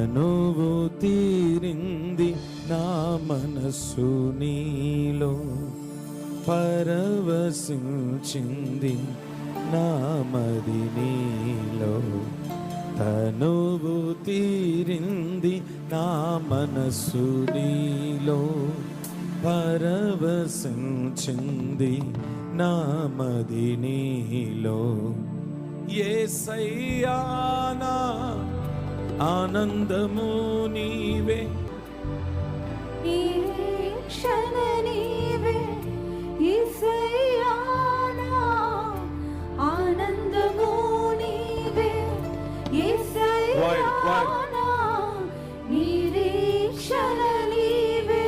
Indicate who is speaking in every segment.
Speaker 1: తనువు తీరింది నా మనస్సు నీలో, పరవశించింది నా మది నీలో. తనువు తీరింది నా మనస్సు నీలో, పరవశించింది నా మది నీలో. యేసయ్యా నా ఆనందము నీవే,
Speaker 2: నిరీక్షణ నీవే. యేసయ్యా నా ఆనందము నీవే, యేసయ్యా నా నిరీక్షణ నీవే.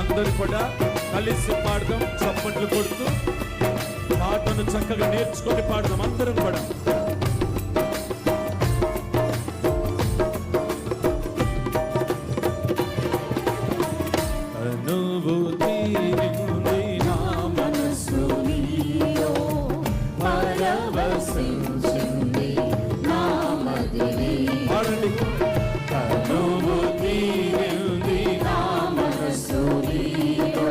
Speaker 1: అందరూ కూడా కలిసి పాడదాం, చప్పట్లు కొడుతూ పాటను చక్కగా నేర్చుకొని పాడదాం అందరం కూడా. తనువు తీరింది నా మనస్సు నీలో, పరవశించింది నా మది నీలో. పాడండి. తనువు తీరింది నా మనస్సు నీలో,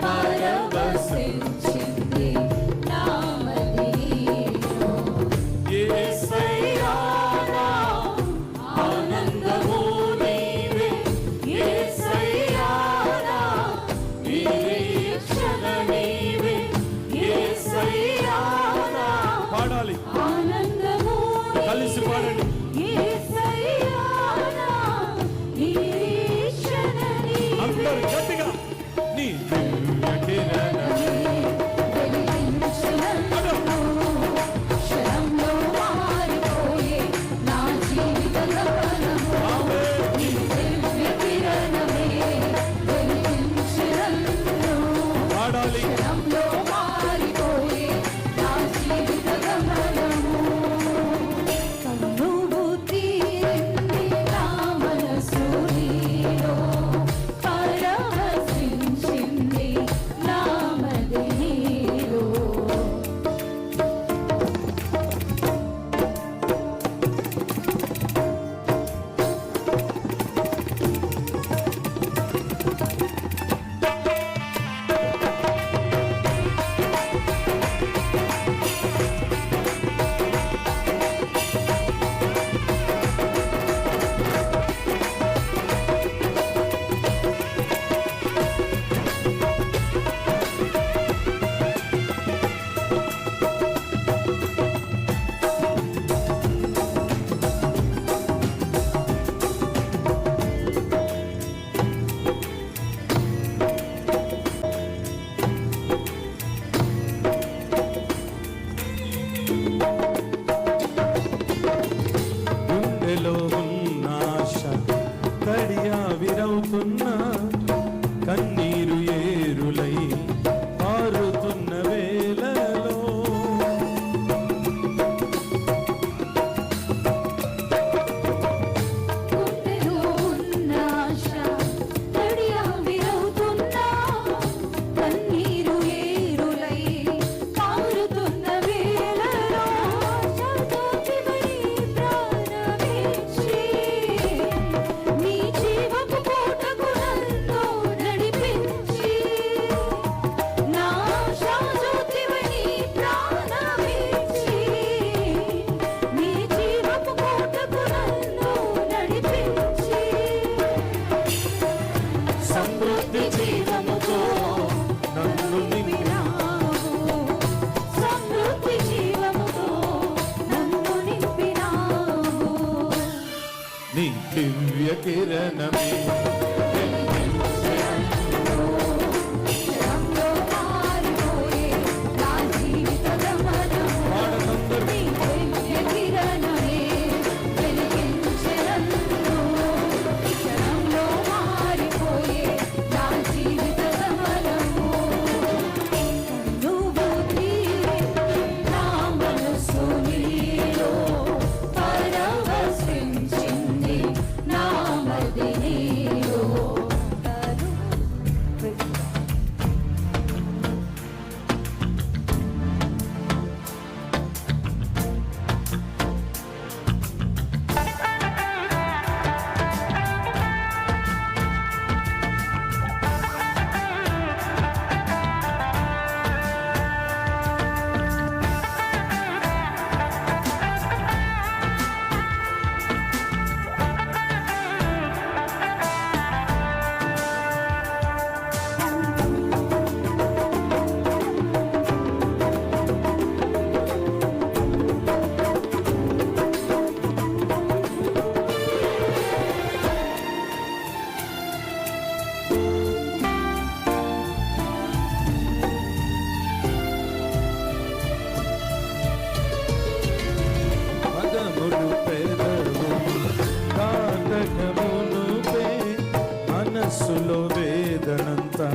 Speaker 1: పరవశించింది నా మది నీలో. యేసయ్యా నా ఆనందము నీవే, యేసయ్యా నా నిరీక్షణ నీవే, యేసయ్యా నా. పాడాలి,
Speaker 2: ఆనందము
Speaker 1: కలిసి పాడండి.
Speaker 2: యేసయ్యా నా నిరీక్షణ నీవే.
Speaker 1: అందరూ గట్టిగా నీ దివ్య కిరణమే
Speaker 2: క్షణంలో మారిపోయే నా జీవిత గమనము. నీ దివ్య కిరణమే వెలిగించు నన్ను.
Speaker 1: పాడాలి.
Speaker 2: క్షణంలో మారిపోయే నా జీవిత గమనము. తనువు తీరింది నా మనసు నీలో, పరవశించింది నా మది నీలో. గుండెలో ఉన్న ఆశ తడియావిరవుతున్నా, కన్నీరు ఏరులై పారుతున్న వేళలో. గుండెలో ఉన్న ఆశ తడియావిరవుతున్నా, కన్నీరు ఏరులై పారుతున్న వేళలో. శాశ్వతమని ప్రాణమిచ్చి నీ జీవపు కోటకు నన్ను నడిపించి. నా శాశ్వతమని ప్రాణమిచ్చి నీ జీవపు కోటకు నన్ను నడిపించి.
Speaker 1: సమృద్ధి జీవముతో నన్ను
Speaker 2: నింపినావు, సమృద్ధి జీవముతో నన్ను నింపినావు.
Speaker 1: నీ దివ్య కిరణమే
Speaker 2: క్షణంలో మారిపోయే నా జీవిత గమనము.
Speaker 1: పాడనందరూ.
Speaker 2: నీ దివ్య కిరణమే వెలిగించు నన్ను. క్షణంలో మారిపోయే నా జీవిత గమనము. తనువు తీరింది నా మనసు నీలో, పరవశించింది
Speaker 1: మనసులో వేదనంతా